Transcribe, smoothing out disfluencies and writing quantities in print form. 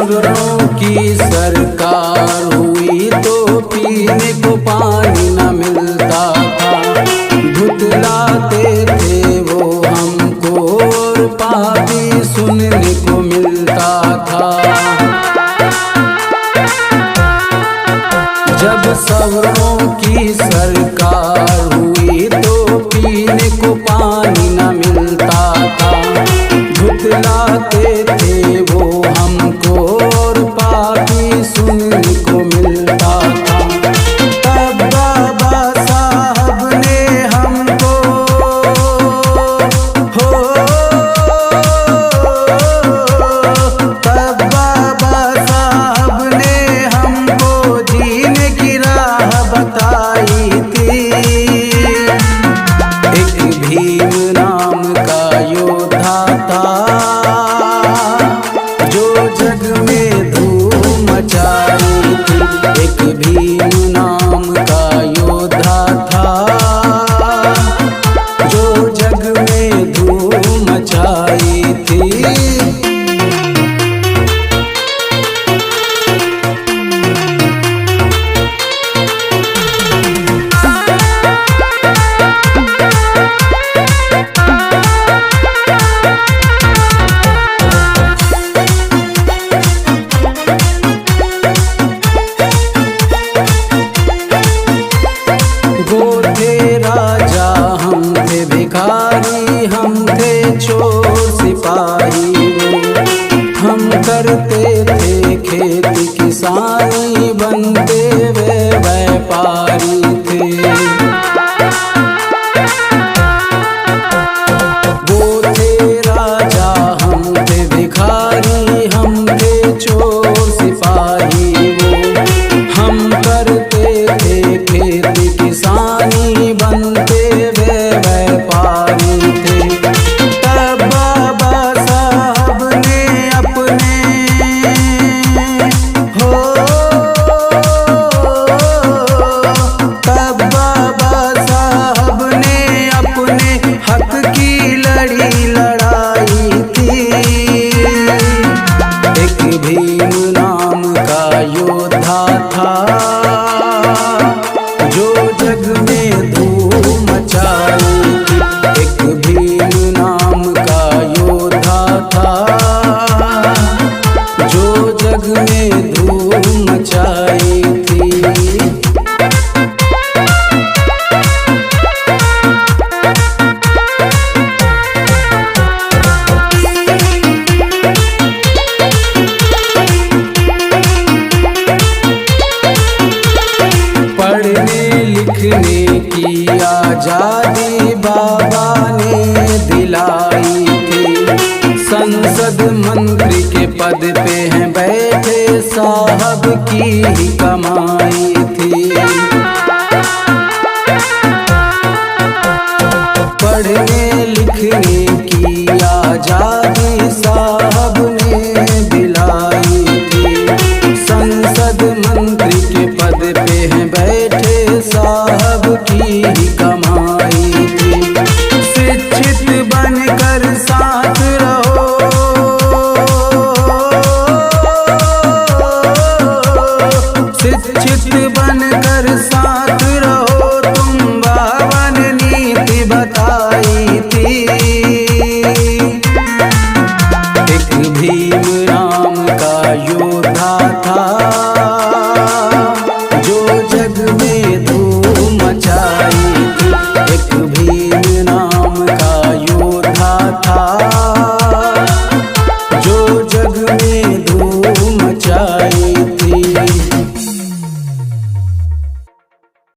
सगरों की सरकार हुई तो पीने को पानी न मिलता था। भुतलाते थे वो हमको और पापी सुनने को मिलता था। जब सगरों की सरकार हुई तो पीने को पानी न मिलता था। भुतलाते थे वो हमको और पापी सुनने को मिलता था। तब बाबा साहब ने हमको तब बाबा साहब ने हमको जीने की राह बताई थी। एक भीम नाम का योद्धा था जो जग में धूम मचाई थी। एक भीम नाम का योद्धा था जो जग में धूम मचाई थी। वो थे राजा हम थे भिखारी, हम थे चोर सिपाही। हम करते थे खेती किसानी, बनते वे व्यापारी थे। वो थे राजा हम थे भिखारी, हम थे चोर सिपाही। हम करते थे खेती किसानी, बनते वे व्यापारी थे। तब बाबा साहब ने अपने तब बाबा साहब ने अपने हक की लड़ाई थी। एक भीम नाम का योद्धा था जो जग में धूम मचाई थी। एक भीम नाम का योद्धा था जो जग में धूम मचाई थी। पढ़ने लिखने की आजादी बाबा ने दिलाई थी। संसद मंत्री के पद पे हैं बैठे साहब की ही